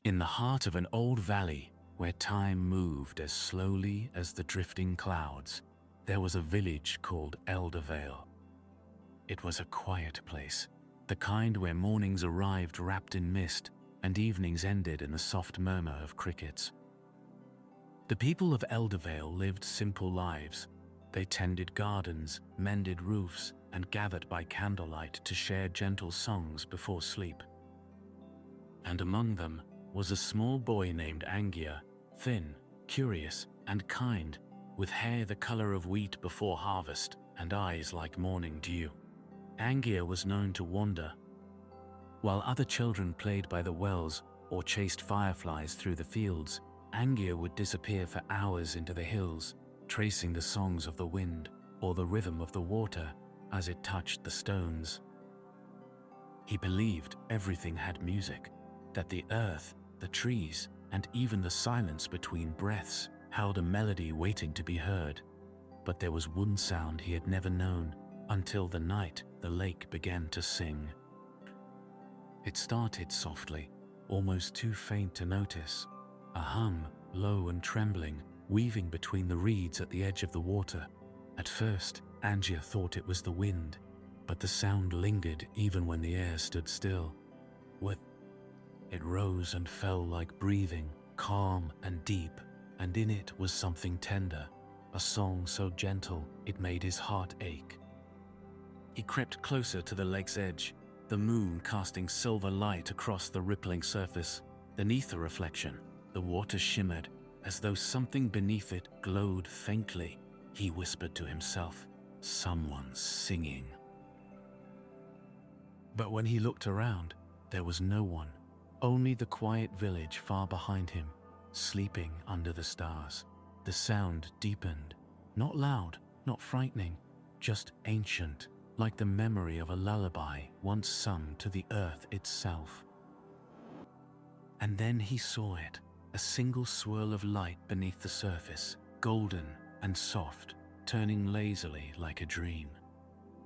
In the heart of an old valley, where time moved as slowly as the drifting clouds, there was a village called Eldervale. It was a quiet place, the kind where mornings arrived wrapped in mist and evenings ended in the soft murmur of crickets. The people of Eldervale lived simple lives. They tended gardens, mended roofs, and gathered by candlelight to share gentle songs before sleep. And among them was a small boy named Angier, thin, curious, and kind, with hair the color of wheat before harvest and eyes like morning dew. Angier was known to wander. While other children played by the wells or chased fireflies through the fields, Angier would disappear for hours into the hills, tracing the songs of the wind or the rhythm of the water as it touched the stones. He believed everything had music, that the earth, the trees, and even the silence between breaths held a melody waiting to be heard. But there was one sound he had never known until the night the lake began to sing. It started softly, almost too faint to notice, a hum, low and trembling, weaving between the reeds at the edge of the water. At first, Angier thought it was the wind, but the sound lingered even when the air stood still. It rose and fell like breathing, calm and deep, and in it was something tender, a song so gentle it made his heart ache. He crept closer to the lake's edge, the moon casting silver light across the rippling surface. Beneath the reflection, the water shimmered, as though something beneath it glowed faintly. He whispered to himself, "Someone's singing." But when he looked around, there was no one, only the quiet village far behind him, sleeping under the stars. The sound deepened, not loud, not frightening, just ancient, like the memory of a lullaby once sung to the earth itself. And then he saw it, a single swirl of light beneath the surface, golden and soft, turning lazily like a dream.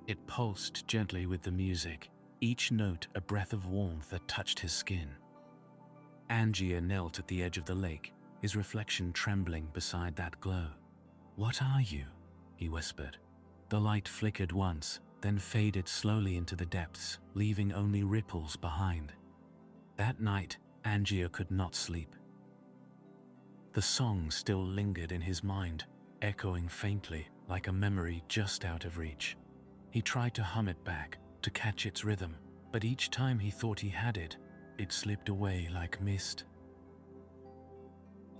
It pulsed gently with the music, each note a breath of warmth that touched his skin. Angier knelt at the edge of the lake, his reflection trembling beside that glow. "What are you?" he whispered. The light flickered once, then faded slowly into the depths, leaving only ripples behind. That night, Angier could not sleep. The song still lingered in his mind, echoing faintly like a memory just out of reach. He tried to hum it back, to catch its rhythm, but each time he thought he had it, it slipped away like mist.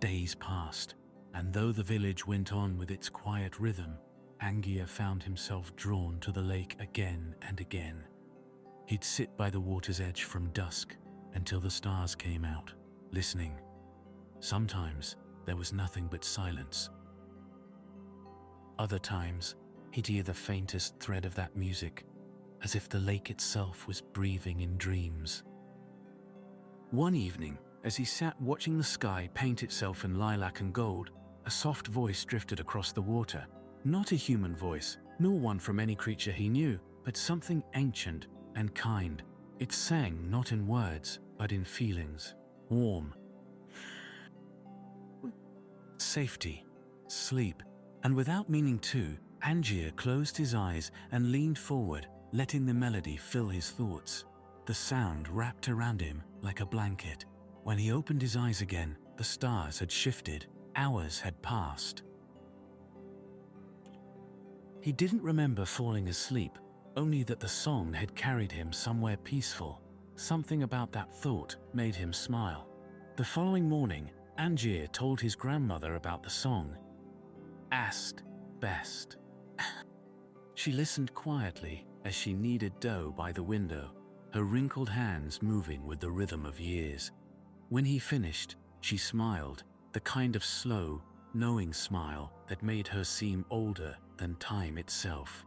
Days passed, and though the village went on with its quiet rhythm, Angier found himself drawn to the lake again and again. He'd sit by the water's edge from dusk until the stars came out, listening. Sometimes there was nothing but silence. Other times, he'd hear the faintest thread of that music, as if the lake itself was breathing in dreams. One evening, as he sat watching the sky paint itself in lilac and gold, a soft voice drifted across the water. Not a human voice, nor one from any creature he knew, but something ancient and kind. It sang not in words, but in feelings. Warm, safety, sleep, and without meaning to, Angier closed his eyes and leaned forward, letting the melody fill his thoughts. The sound wrapped around him like a blanket. When he opened his eyes again, the stars had shifted, hours had passed. He didn't remember falling asleep, only that the song had carried him somewhere peaceful. Something about that thought made him smile. The following morning, Angier told his grandmother about the song. Asked best. She listened quietly as she kneaded dough by the window, her wrinkled hands moving with the rhythm of years. When he finished, she smiled, the kind of slow, knowing smile that made her seem older than time itself.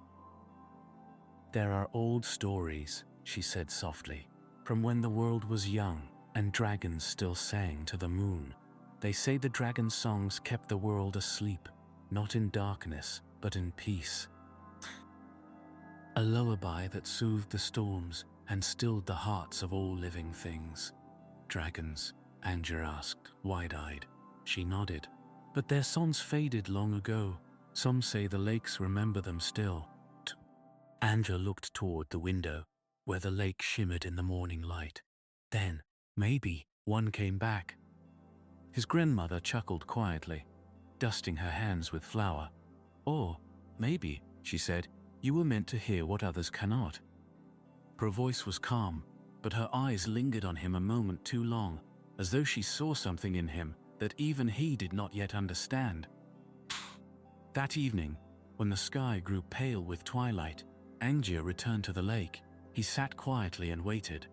"There are old stories," she said softly, "from when the world was young and dragons still sang to the moon. They say the dragon songs kept the world asleep, not in darkness, but in peace. A lullaby that soothed the storms and stilled the hearts of all living things. Dragons, Angier asked, wide-eyed. She nodded. But their songs faded long ago. Some say the lakes remember them still. Angier looked toward the window, where the lake shimmered in the morning light. Then, maybe, one came back. His grandmother chuckled quietly, dusting her hands with flour. Or, maybe, she said, you were meant to hear what others cannot. Her voice was calm, but her eyes lingered on him a moment too long, as though she saw something in him that even he did not yet understand. That evening, when the sky grew pale with twilight, Angier returned to the lake. He sat quietly and waited.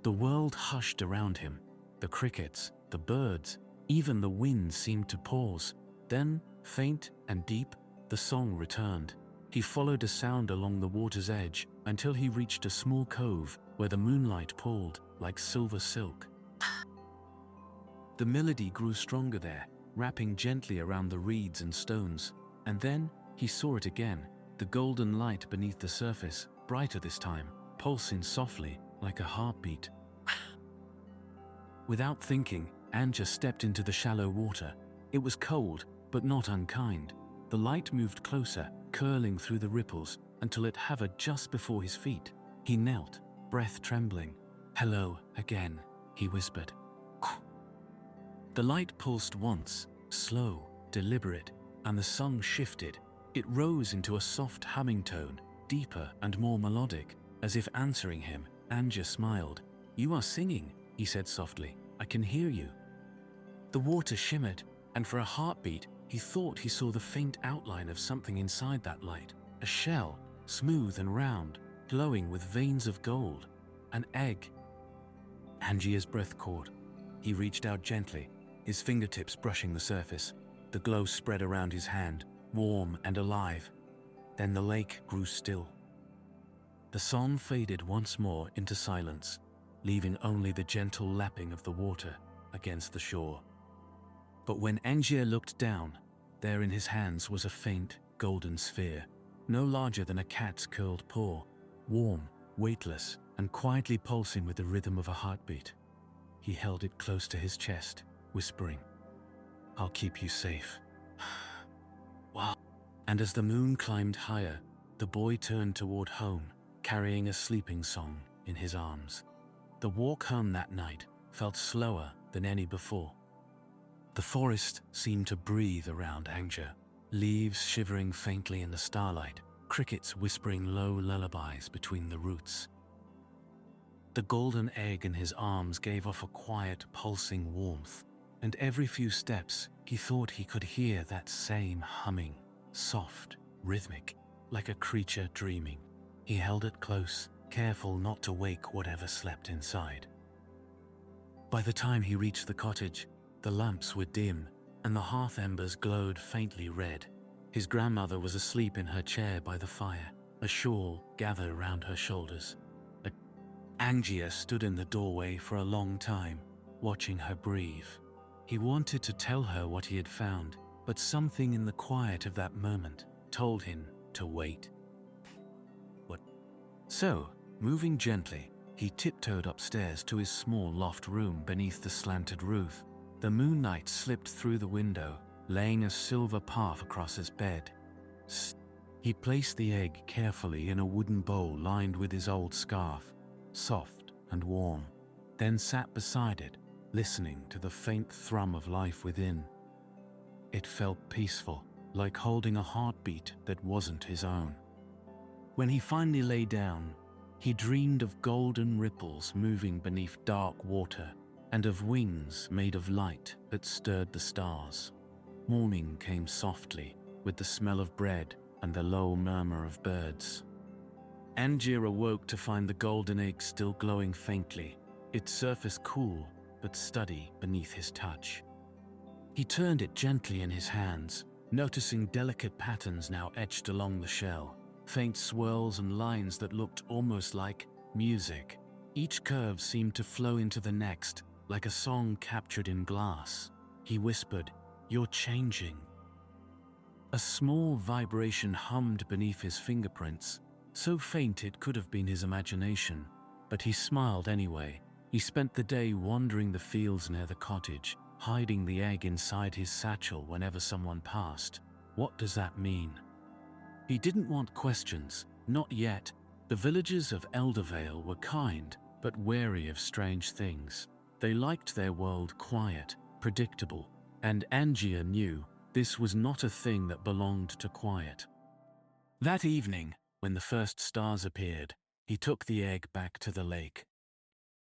The world hushed around him. The crickets, the birds, even the wind seemed to pause. Then, faint and deep, the song returned. He followed a sound along the water's edge until he reached a small cove where the moonlight pulled like silver silk. The melody grew stronger there, wrapping gently around the reeds and stones. And then he saw it again, the golden light beneath the surface, brighter this time, pulsing softly like a heartbeat. Without thinking, Angier stepped into the shallow water. It was cold, but not unkind. The light moved closer, curling through the ripples until it hovered just before his feet. He knelt, breath trembling. "Hello again," he whispered. The light pulsed once, slow, deliberate, and the song shifted. It rose into a soft humming tone, deeper and more melodic, as if answering him. Angier smiled. "You are singing," he said softly. "I can hear you." The water shimmered, and for a heartbeat, he thought he saw the faint outline of something inside that light. A shell, smooth and round, glowing with veins of gold. An egg. Angier's breath caught. He reached out gently, his fingertips brushing the surface. The glow spread around his hand, warm and alive. Then the lake grew still. The song faded once more into silence, leaving only the gentle lapping of the water against the shore. But when Angier looked down, there in his hands was a faint, golden sphere, no larger than a cat's curled paw, warm, weightless, and quietly pulsing with the rhythm of a heartbeat. He held it close to his chest, whispering, "I'll keep you safe." Wow. And as the moon climbed higher, the boy turned toward home, carrying a sleeping song in his arms. The walk home that night felt slower than any before. The forest seemed to breathe around Angier, leaves shivering faintly in the starlight, crickets whispering low lullabies between the roots. The golden egg in his arms gave off a quiet, pulsing warmth, and every few steps he thought he could hear that same humming, soft, rhythmic, like a creature dreaming. He held it close, careful not to wake whatever slept inside. By the time he reached the cottage, the lamps were dim, and the hearth embers glowed faintly red. His grandmother was asleep in her chair by the fire, a shawl gathered around her shoulders. Angier stood in the doorway for a long time, watching her breathe. He wanted to tell her what he had found, but something in the quiet of that moment told him to wait. So, moving gently, he tiptoed upstairs to his small loft room beneath the slanted roof. The moonlight slipped through the window, laying a silver path across his bed. He placed the egg carefully in a wooden bowl lined with his old scarf, soft and warm, then sat beside it, listening to the faint thrum of life within. It felt peaceful, like holding a heartbeat that wasn't his own. When he finally lay down, he dreamed of golden ripples moving beneath dark water and of wings made of light that stirred the stars. Morning came softly, with the smell of bread and the low murmur of birds. Angier awoke to find the golden egg still glowing faintly, its surface cool but steady beneath his touch. He turned it gently in his hands, noticing delicate patterns now etched along the shell. Faint swirls and lines that looked almost like music. Each curve seemed to flow into the next, like a song captured in glass. He whispered, "You're changing." A small vibration hummed beneath his fingerprints, so faint it could have been his imagination, but he smiled anyway, He spent the day wandering the fields near the cottage, hiding the egg inside his satchel whenever someone passed. What does that mean? He didn't want questions, not yet. The villagers of Eldervale were kind, but wary of strange things. They liked their world quiet, predictable, and Angier knew this was not a thing that belonged to quiet. That evening, when the first stars appeared, he took the egg back to the lake.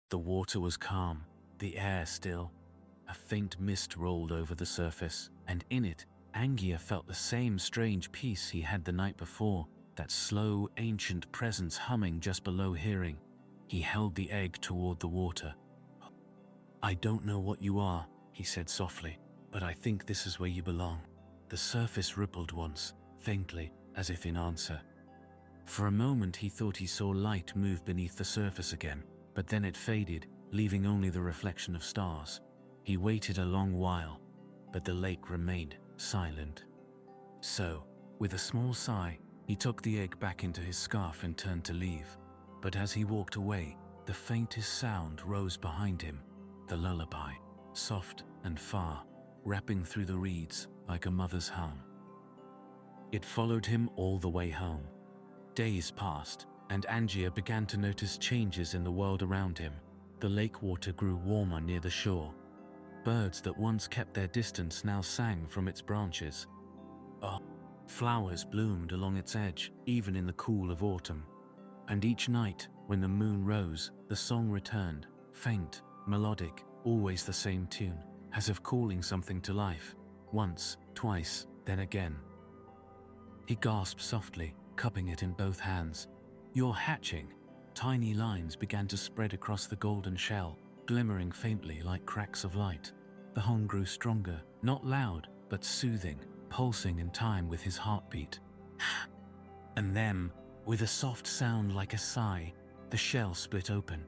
The water was calm, the air still. A faint mist rolled over the surface, and in it, Angier felt the same strange peace he had the night before, that slow, ancient presence humming just below hearing. He held the egg toward the water. "I don't know what you are," he said softly, "but I think this is where you belong." The surface rippled once, faintly, as if in answer. For a moment he thought he saw light move beneath the surface again, but then it faded, leaving only the reflection of stars. He waited a long while, but the lake remained silent. So, with a small sigh, he took the egg back into his scarf and turned to leave. But as he walked away, the faintest sound rose behind him, the lullaby, soft and far, wrapping through the reeds like a mother's hum. It followed him all the way home. Days passed, and Angier began to notice changes in the world around him. The lake water grew warmer near the shore. Birds that once kept their distance now sang from its branches. Flowers bloomed along its edge, even in the cool of autumn. And each night, when the moon rose, the song returned, faint, melodic, always the same tune, as if calling something to life. Once, twice, then again. He gasped softly, cupping it in both hands. "You're hatching." Tiny lines began to spread across the golden shell, glimmering faintly like cracks of light. The hum grew stronger, not loud, but soothing, pulsing in time with his heartbeat. And then, with a soft sound like a sigh, the shell split open.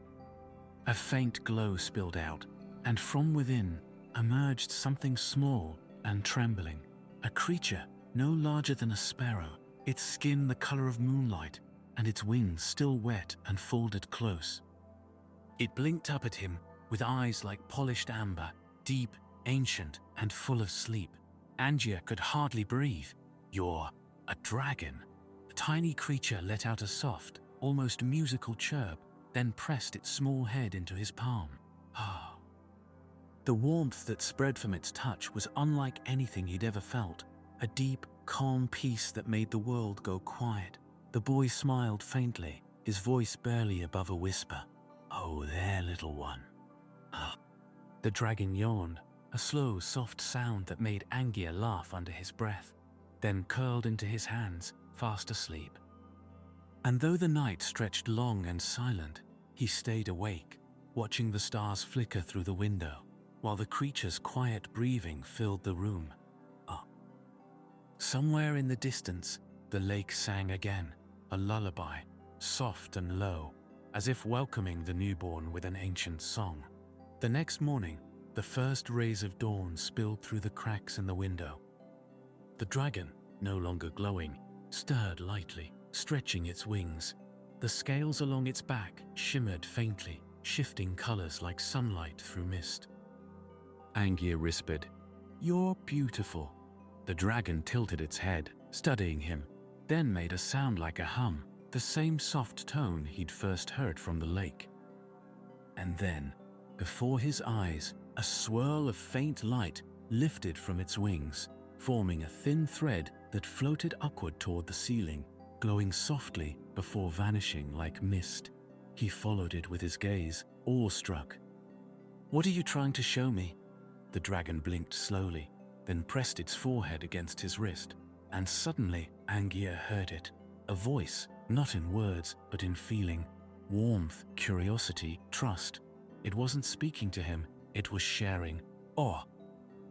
A faint glow spilled out, and from within emerged something small and trembling. A creature no larger than a sparrow, its skin the color of moonlight, and its wings still wet and folded close. It blinked up at him with eyes like polished amber, deep, ancient, and full of sleep. Angier could hardly breathe. "You're a dragon." The tiny creature let out a soft, almost musical chirp, then pressed its small head into his palm. The warmth that spread from its touch was unlike anything he'd ever felt, a deep, calm peace that made the world go quiet. The boy smiled faintly, his voice barely above a whisper. "Oh, there, little one." The dragon yawned, a slow, soft sound that made Angier laugh under his breath, then curled into his hands, fast asleep. And though the night stretched long and silent, he stayed awake, watching the stars flicker through the window, while the creature's quiet breathing filled the room. Somewhere in the distance, the lake sang again, a lullaby, soft and low, as if welcoming the newborn with an ancient song. The next morning, the first rays of dawn spilled through the cracks in the window. The dragon, no longer glowing, stirred lightly, stretching its wings. The scales along its back shimmered faintly, shifting colors like sunlight through mist. Angier whispered, "You're beautiful." The dragon tilted its head, studying him, then made a sound like a hum, the same soft tone he'd first heard from the lake. And then, before his eyes, a swirl of faint light lifted from its wings, forming a thin thread that floated upward toward the ceiling, glowing softly before vanishing like mist. He followed it with his gaze, awestruck. "What are you trying to show me?" The dragon blinked slowly, then pressed its forehead against his wrist, and suddenly Angier heard it, a voice, not in words, but in feeling, warmth, curiosity, trust. It wasn't speaking to him, it was sharing awe.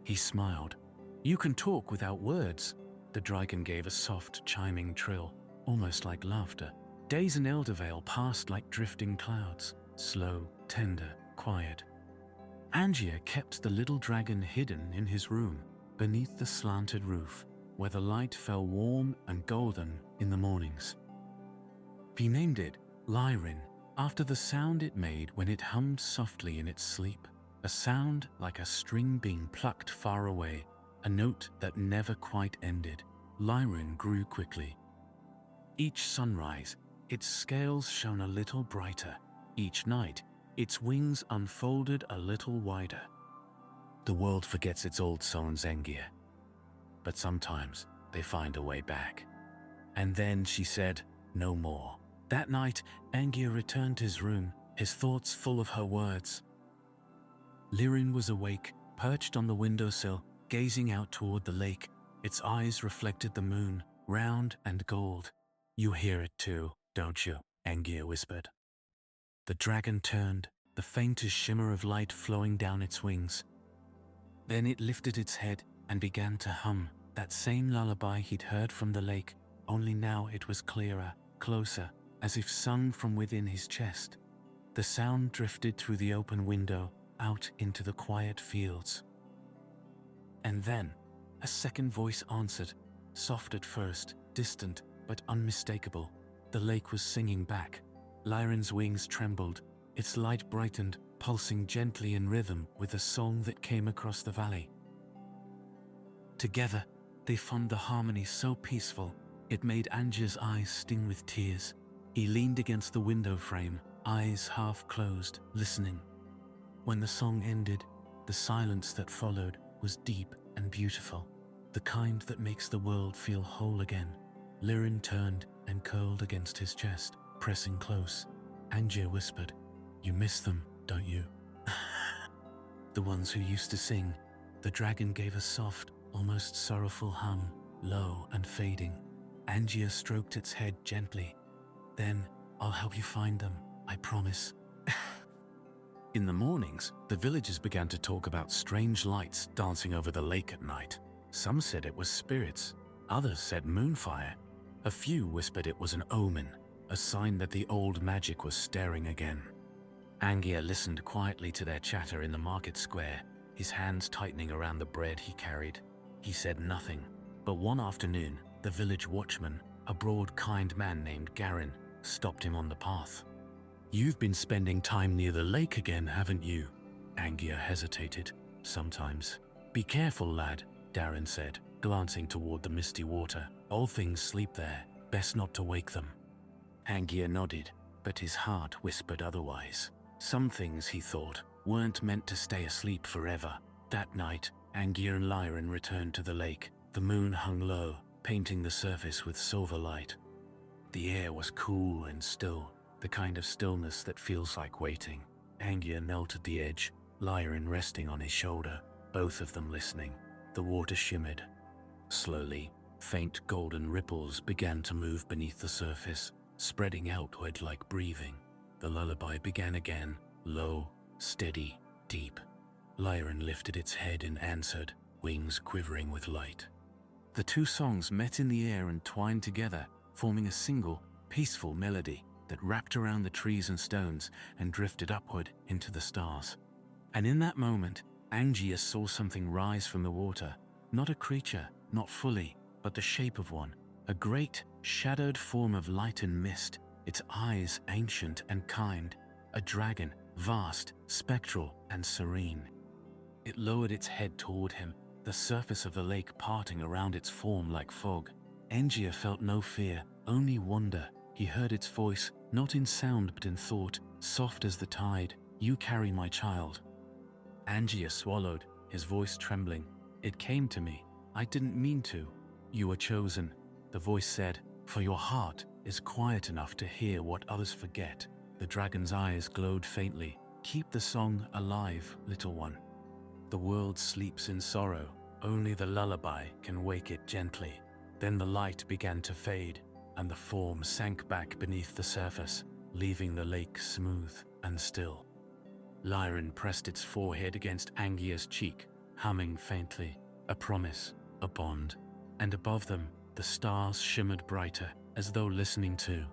He smiled. "You can talk without words." The dragon gave a soft, chiming trill, almost like laughter. Days in Eldervale passed like drifting clouds, slow, tender, quiet. Angier kept the little dragon hidden in his room, beneath the slanted roof, where the light fell warm and golden in the mornings. He named it Lyrin, after the sound it made when it hummed softly in its sleep, a sound like a string being plucked far away, a note that never quite ended, Lyran grew quickly. Each sunrise, its scales shone a little brighter. Each night, its wings unfolded a little wider. The world forgets its old songs, Angier, but sometimes they find a way back. And then she said, no more. That night, Angier returned to his room, his thoughts full of her words. Lyran was awake, perched on the windowsill, gazing out toward the lake. Its eyes reflected the moon, round and gold. You hear it too, don't you? Angier whispered. The dragon turned, the faintest shimmer of light flowing down its wings. Then it lifted its head and began to hum that same lullaby he'd heard from the lake, only now it was clearer, closer, as if sung from within his chest. The sound drifted through the open window, out into the quiet fields. And then, a second voice answered, soft at first, distant, but unmistakable. The lake was singing back. Lyran's wings trembled, its light brightened, pulsing gently in rhythm with a song that came across the valley. Together, they formed the harmony so peaceful, it made Angier's eyes sting with tears. He leaned against the window frame, eyes half closed, listening. When the song ended, the silence that followed was deep and beautiful, the kind that makes the world feel whole again. Lyran turned and curled against his chest, pressing close. Angier whispered, you miss them, don't you? The ones who used to sing. The dragon gave a soft, almost sorrowful hum, low and fading. Angier stroked its head gently. Then, I'll help you find them, I promise. In the mornings, the villagers began to talk about strange lights dancing over the lake at night. Some said it was spirits, others said moonfire. A few whispered it was an omen, a sign that the old magic was stirring again. Angier listened quietly to their chatter in the market square, his hands tightening around the bread he carried. He said nothing, but one afternoon, the village watchman, a broad, kind man named Garin, stopped him on the path. You've been spending time near the lake again, haven't you? Angier hesitated. Sometimes. Be careful, lad, Darren said, glancing toward the misty water. All things sleep there, best not to wake them. Angier nodded, but his heart whispered otherwise. Some things, he thought, weren't meant to stay asleep forever. That night, Angier and Lyran returned to the lake. The moon hung low, painting the surface with silver light. The air was cool and still, the kind of stillness that feels like waiting. Angier knelt at the edge, Lyran resting on his shoulder, both of them listening. The water shimmered. Slowly, faint golden ripples began to move beneath the surface, spreading outward like breathing. The lullaby began again, low, steady, deep. Lyran lifted its head and answered, wings quivering with light. The two songs met in the air and twined together, forming a single, peaceful melody that wrapped around the trees and stones and drifted upward into the stars. And in that moment, Angier saw something rise from the water, not a creature, not fully, but the shape of one, a great, shadowed form of light and mist, its eyes ancient and kind, a dragon, vast, spectral, and serene. It lowered its head toward him, the surface of the lake parting around its form like fog. Angier felt no fear, only wonder. He heard its voice, not in sound but in thought, soft as the tide. You carry my child. Angier swallowed, his voice trembling. It came to me. I didn't mean to. You were chosen, the voice said, for your heart is quiet enough to hear what others forget. The dragon's eyes glowed faintly. Keep the song alive, little one. The world sleeps in sorrow. Only the lullaby can wake it gently. Then the light began to fade, and the form sank back beneath the surface, leaving the lake smooth and still. Lyran pressed its forehead against Angier's cheek, humming faintly, a promise, a bond. And above them, the stars shimmered brighter, as though listening too.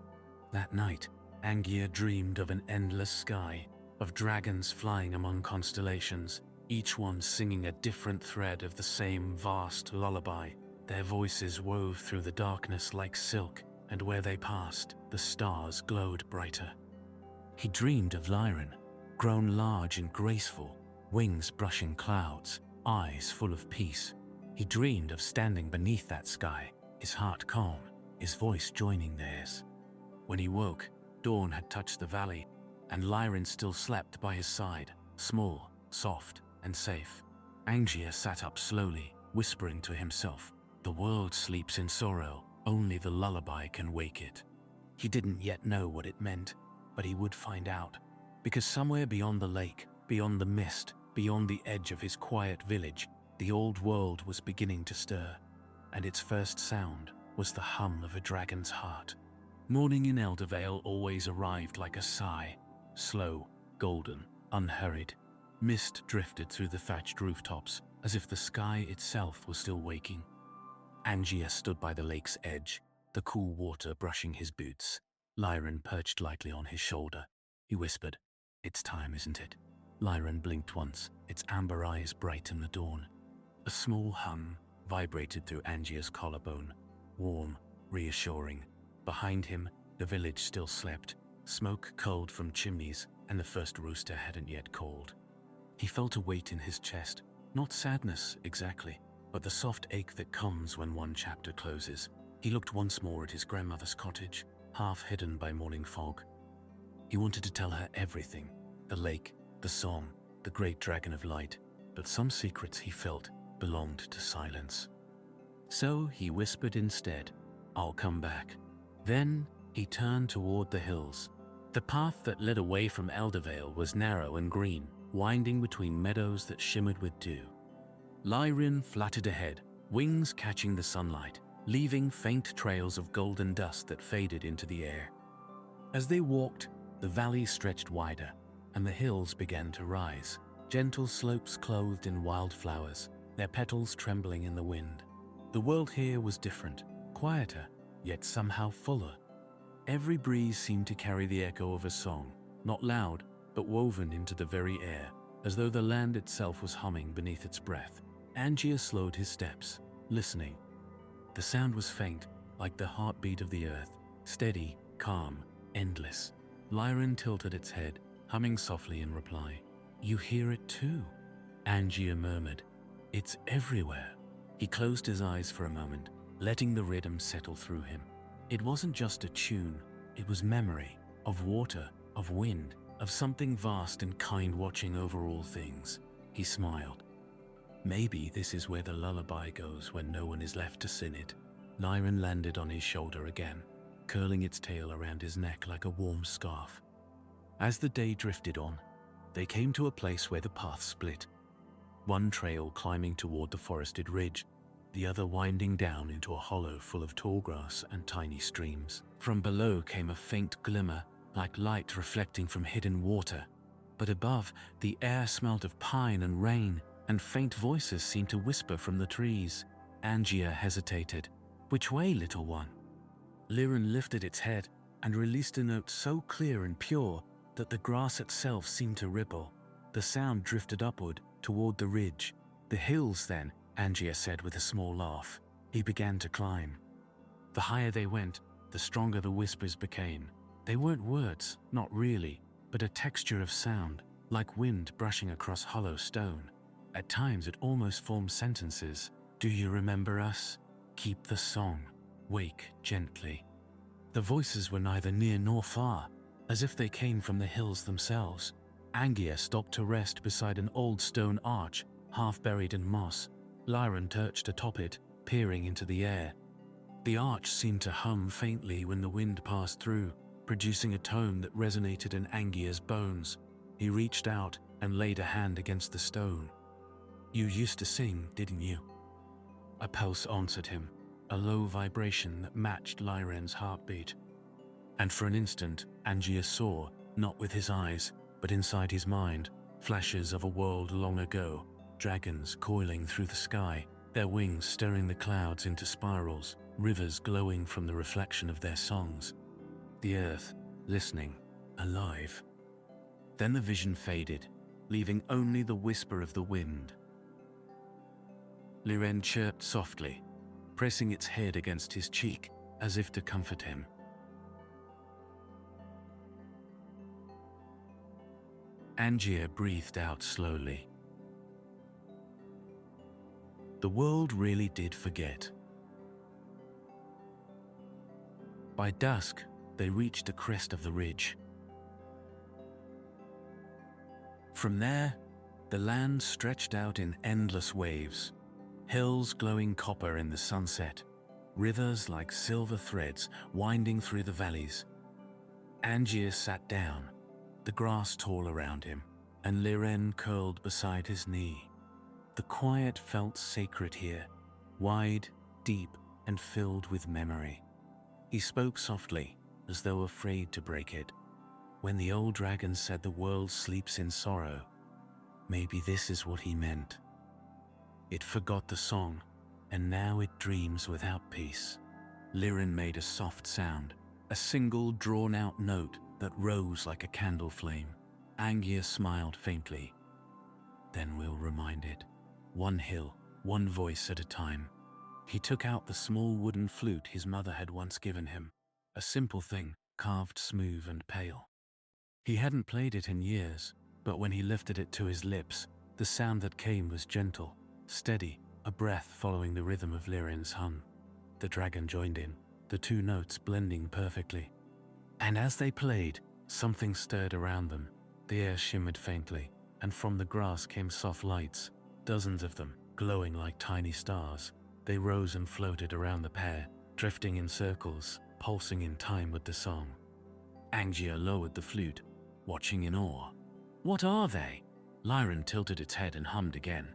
That night, Angier dreamed of an endless sky, of dragons flying among constellations, each one singing a different thread of the same vast lullaby. Their voices wove through the darkness like silk, and where they passed, the stars glowed brighter. He dreamed of Lyran, grown large and graceful, wings brushing clouds, eyes full of peace. He dreamed of standing beneath that sky, his heart calm, his voice joining theirs. When he woke, dawn had touched the valley, and Lyran still slept by his side, small, soft, and safe. Angier sat up slowly, whispering to himself, "The world sleeps in sorrow, only the lullaby can wake it." He didn't yet know what it meant, but he would find out, because somewhere beyond the lake, beyond the mist, beyond the edge of his quiet village, the old world was beginning to stir, and its first sound was the hum of a dragon's heart. Morning in Eldervale always arrived like a sigh, slow, golden, unhurried. Mist drifted through the thatched rooftops, as if the sky itself was still waking. Angier stood by the lake's edge, the cool water brushing his boots. Lyran perched lightly on his shoulder. He whispered, "It's time, isn't it?" Lyran blinked once, its amber eyes bright in the dawn. A small hum vibrated through Angier's collarbone, warm, reassuring. Behind him, the village still slept. Smoke curled from chimneys, and the first rooster hadn't yet called. He felt a weight in his chest, not sadness exactly, but the soft ache that comes when one chapter closes. He looked once more at his grandmother's cottage, half hidden by morning fog. He wanted to tell her everything, the lake, the song, the great dragon of light, but some secrets he felt belonged to silence. So he whispered instead, "I'll come back." Then he turned toward the hills. The path that led away from Eldervale was narrow and green, winding between meadows that shimmered with dew. Lyran fluttered ahead, wings catching the sunlight, leaving faint trails of golden dust that faded into the air. As they walked, the valley stretched wider, and the hills began to rise, gentle slopes clothed in wildflowers, their petals trembling in the wind. The world here was different, quieter, yet somehow fuller. Every breeze seemed to carry the echo of a song, not loud, but woven into the very air, as though the land itself was humming beneath its breath. Angier slowed his steps, listening. The sound was faint, like the heartbeat of the earth, steady, calm, endless. Lyran tilted its head, humming softly in reply. "You hear it too," Angier murmured. "It's everywhere." He closed his eyes for a moment, letting the rhythm settle through him. It wasn't just a tune, it was memory, of water, of wind, of something vast and kind watching over all things. He smiled. Maybe this is where the lullaby goes when no one is left to sing it. Lyran landed on his shoulder again, curling its tail around his neck like a warm scarf. As the day drifted on, they came to a place where the path split. One trail climbing toward the forested ridge, the other winding down into a hollow full of tall grass and tiny streams. From below came a faint glimmer, like light reflecting from hidden water. But above, the air smelled of pine and rain, and faint voices seemed to whisper from the trees. Angier hesitated. "Which way, little one?" Lyran lifted its head and released a note so clear and pure that the grass itself seemed to ripple. The sound drifted upward, toward the ridge. "The hills, then," Angier said with a small laugh. He began to climb. The higher they went, the stronger the whispers became. They weren't words, not really, but a texture of sound, like wind brushing across hollow stone. At times it almost formed sentences. "Do you remember us? Keep the song. Wake gently." The voices were neither near nor far, as if they came from the hills themselves. Angier stopped to rest beside an old stone arch, half buried in moss. Lyran perched atop it, peering into the air. The arch seemed to hum faintly when the wind passed through, producing a tone that resonated in Angier's bones. He reached out and laid a hand against the stone. "You used to sing, didn't you?" A pulse answered him, a low vibration that matched Lyran's heartbeat. And for an instant, Angier saw, not with his eyes, but inside his mind, flashes of a world long ago, dragons coiling through the sky, their wings stirring the clouds into spirals, rivers glowing from the reflection of their songs. The earth, listening, alive. Then the vision faded, leaving only the whisper of the wind. Lyran chirped softly, pressing its head against his cheek as if to comfort him. Angier breathed out slowly. The world really did forget. By dusk, they reached the crest of the ridge. From there, the land stretched out in endless waves, hills glowing copper in the sunset, rivers like silver threads winding through the valleys. Angier sat down, the grass tall around him, and Liren curled beside his knee. The quiet felt sacred here, wide, deep, and filled with memory. He spoke softly, as though afraid to break it. When the old dragon said the world sleeps in sorrow, maybe this is what he meant. It forgot the song, and now it dreams without peace. Liren made a soft sound, a single drawn-out note that rose like a candle flame. Angier smiled faintly. Then we'll remind it. One hill, one voice at a time. He took out the small wooden flute his mother had once given him, a simple thing, carved smooth and pale. He hadn't played it in years, but when he lifted it to his lips, the sound that came was gentle, steady, a breath following the rhythm of Liren's hum. The dragon joined in, the two notes blending perfectly. And as they played, something stirred around them. The air shimmered faintly, and from the grass came soft lights, dozens of them, glowing like tiny stars. They rose and floated around the pair, drifting in circles, pulsing in time with the song. Angier lowered the flute, watching in awe. What are they? Liren tilted its head and hummed again.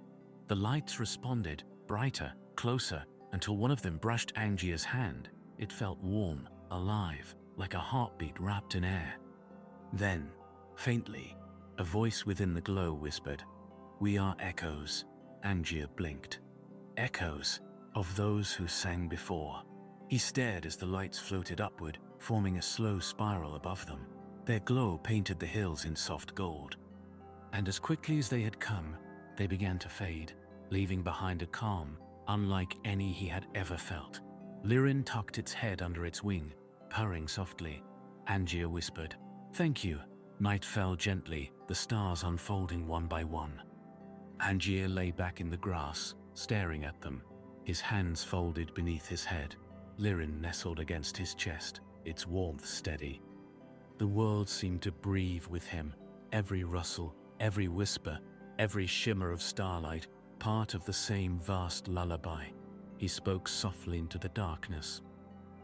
The lights responded, brighter, closer, until one of them brushed Angier's hand. It felt warm, alive, like a heartbeat wrapped in air. Then, faintly, a voice within the glow whispered, "We are echoes." Angier blinked. Echoes of those who sang before. He stared as the lights floated upward, forming a slow spiral above them. Their glow painted the hills in soft gold. And as quickly as they had come, they began to fade, leaving behind a calm, unlike any he had ever felt. Liren tucked its head under its wing, purring softly. Angier whispered, "Thank you." Night fell gently, the stars unfolding one by one. Angier lay back in the grass, staring at them, his hands folded beneath his head. Liren nestled against his chest, its warmth steady. The world seemed to breathe with him, every rustle, every whisper, every shimmer of starlight, part of the same vast lullaby. He spoke softly into the darkness.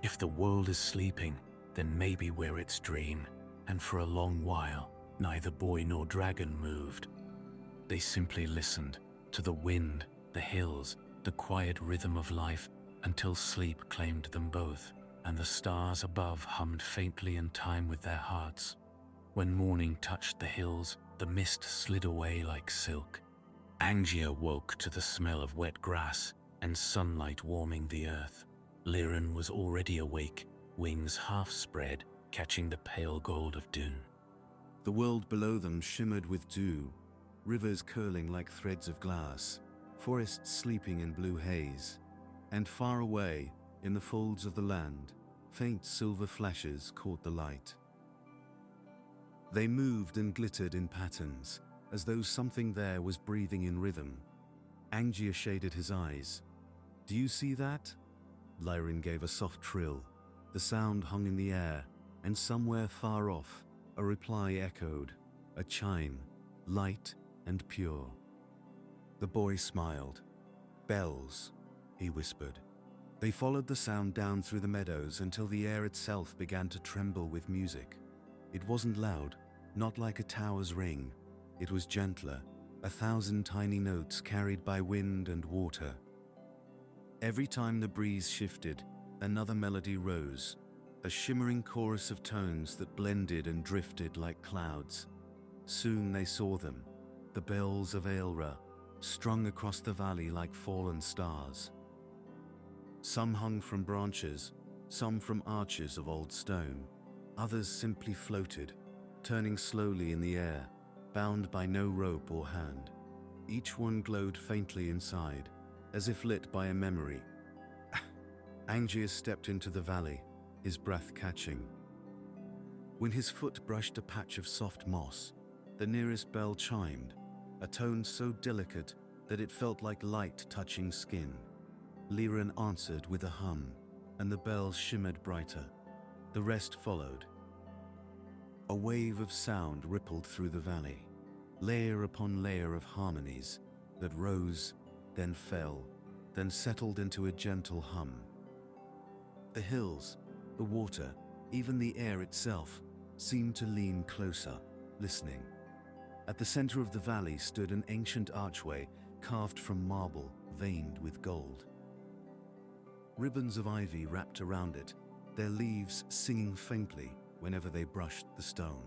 If the world is sleeping, then maybe we're its dream. And for a long while, neither boy nor dragon moved. They simply listened to the wind, the hills, the quiet rhythm of life, until sleep claimed them both, and the stars above hummed faintly in time with their hearts. When morning touched the hills, the mist slid away like silk. Angier woke to the smell of wet grass and sunlight warming the earth. Liren was already awake, wings half spread, catching the pale gold of dawn. The world below them shimmered with dew, rivers curling like threads of glass, forests sleeping in blue haze, and far away, in the folds of the land, faint silver flashes caught the light. They moved and glittered in patterns, as though something there was breathing in rhythm. Angier shaded his eyes. "Do you see that?" Liren gave a soft trill. The sound hung in the air, and somewhere far off, a reply echoed, a chime, light and pure. The boy smiled. "Bells," he whispered. They followed the sound down through the meadows until the air itself began to tremble with music. It wasn't loud, not like a tower's ring. It was gentler, 1,000 tiny notes carried by wind and water. Every time the breeze shifted, another melody rose, a shimmering chorus of tones that blended and drifted like clouds. Soon they saw them, the bells of Aelra, strung across the valley like fallen stars. Some hung from branches, some from arches of old stone. Others simply floated, turning slowly in the air, bound by no rope or hand. Each one glowed faintly inside, as if lit by a memory. Angier stepped into the valley, his breath catching. When his foot brushed a patch of soft moss, The nearest bell chimed, a tone so delicate that it felt like light touching skin. Liren answered with a hum, and the bells shimmered brighter. The rest followed. A wave of sound rippled through the valley, layer upon layer of harmonies that rose, then fell, then settled into a gentle hum. The hills, the water, even the air itself seemed to lean closer, listening. At the center of the valley stood an ancient archway carved from marble, veined with gold. Ribbons of ivy wrapped around it, their leaves singing faintly whenever they brushed the stone.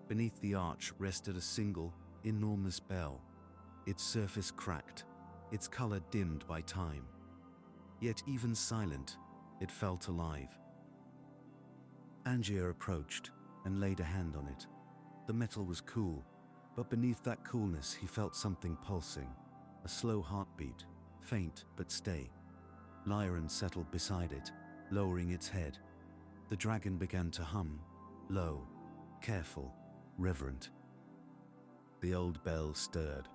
Beneath the arch rested a single, enormous bell, its surface cracked, its color dimmed by time. Yet even silent, it felt alive. Angier approached and laid a hand on it. The metal was cool, but beneath that coolness he felt something pulsing, a slow heartbeat, faint but steady. Liren settled beside it, lowering its head. The dragon began to hum, low, careful, reverent. The old bell stirred.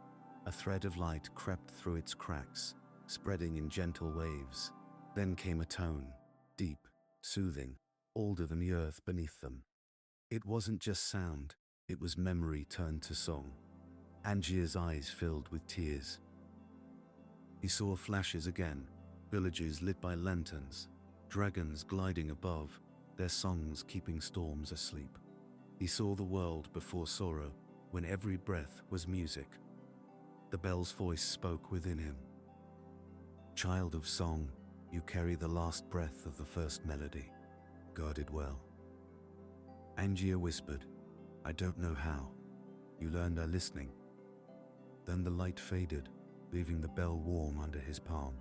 A thread of light crept through its cracks, spreading in gentle waves. Then came a tone, deep, soothing, older than the earth beneath them. It wasn't just sound, it was memory turned to song. Angier's eyes filled with tears. He saw flashes again, villages lit by lanterns, dragons gliding above, their songs keeping storms asleep. He saw the world before sorrow, when every breath was music. The bell's voice spoke within him. Child of song, you carry the last breath of the first melody. Guard it well. Angier whispered, I don't know how. You learned by listening. Then the light faded, leaving the bell warm under his palm.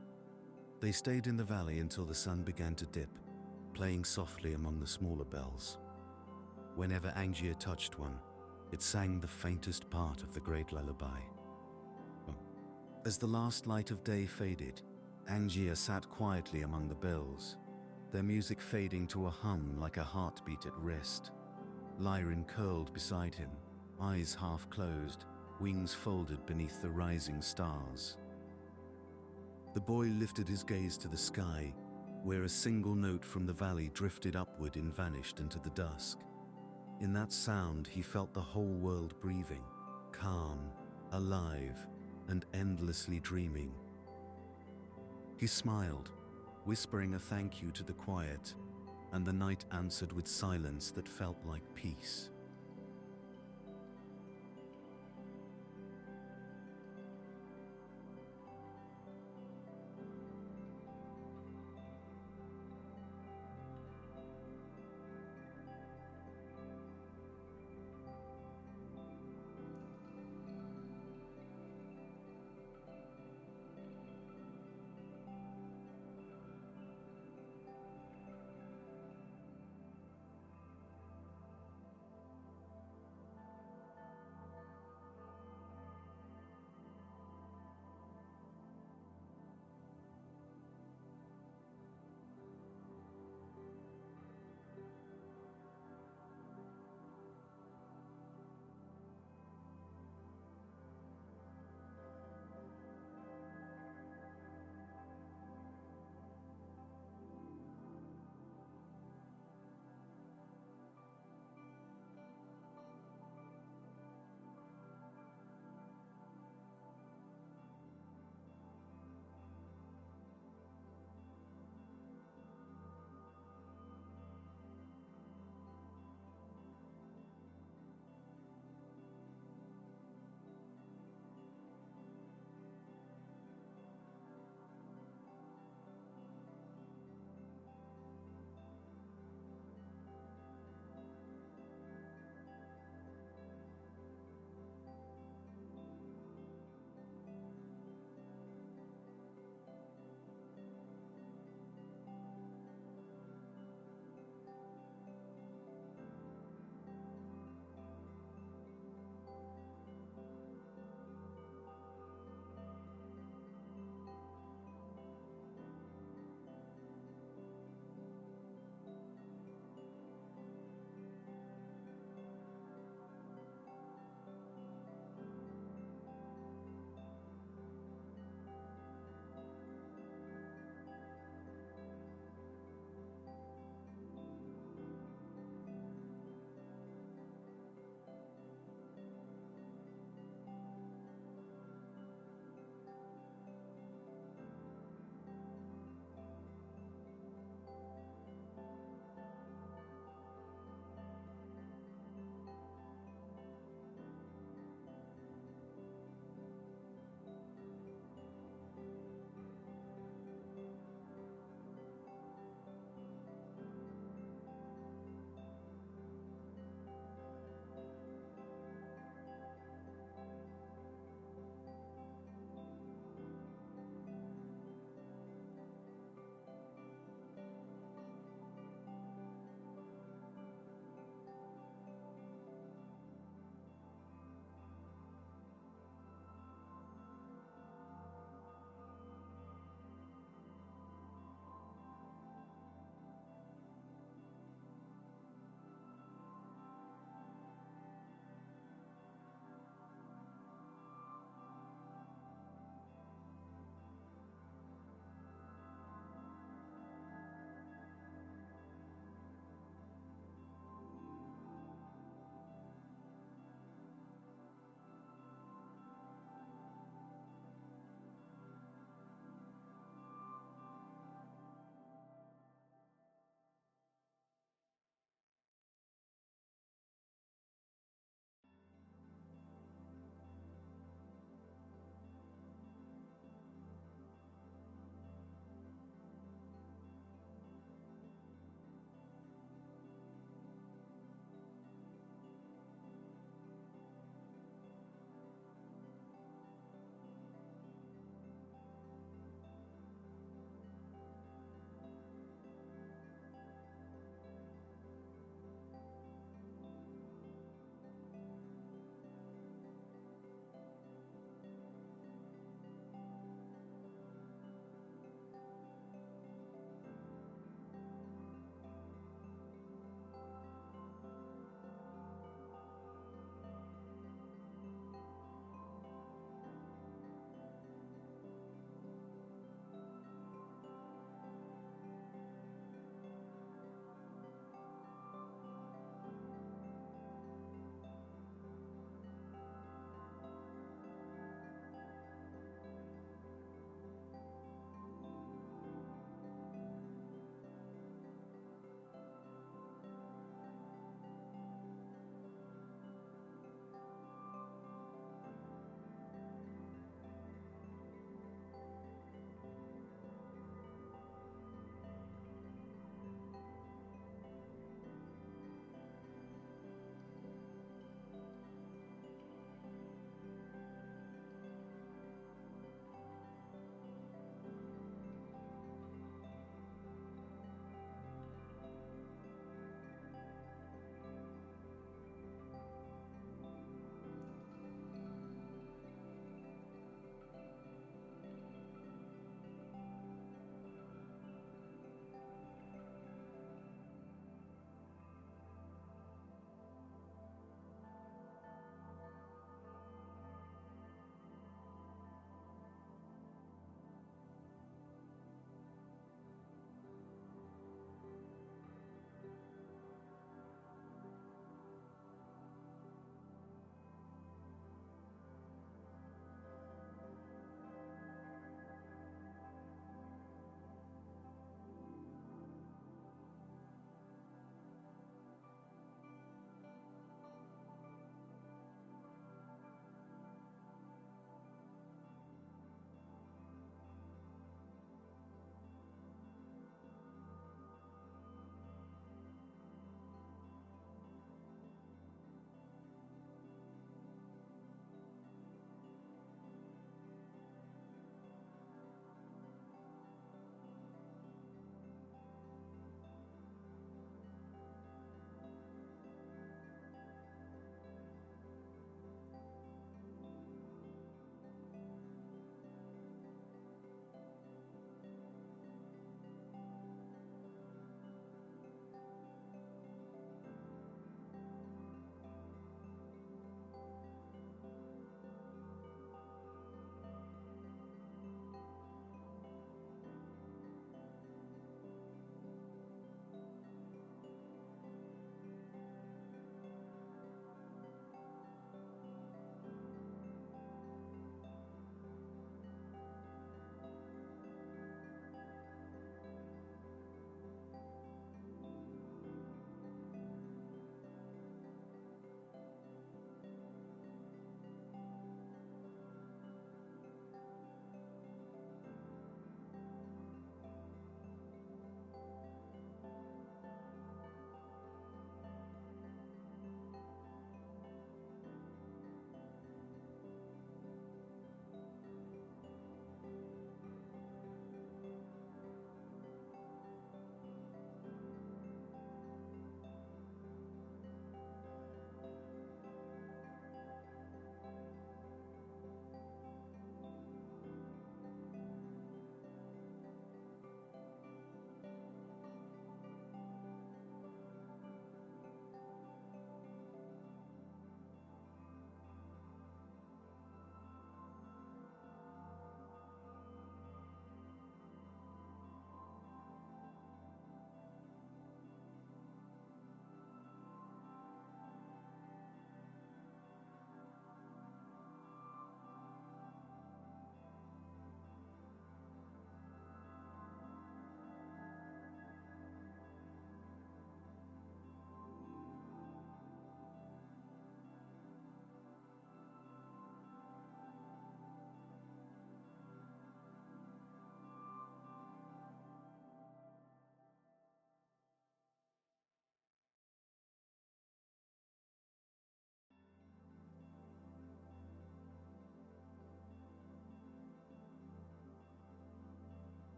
They stayed in the valley until the sun began to dip, playing softly among the smaller bells. Whenever Angier touched one, it sang the faintest part of the great lullaby. As the last light of day faded, Angier sat quietly among the bells, their music fading to a hum like a heartbeat at rest. Liren curled beside him, eyes half closed, wings folded beneath the rising stars. The boy lifted his gaze to the sky, where a single note from the valley drifted upward and vanished into the dusk. In that sound, he felt the whole world breathing, calm, alive, and endlessly dreaming. He smiled, whispering a thank you to the quiet, and the night answered with silence that felt like peace.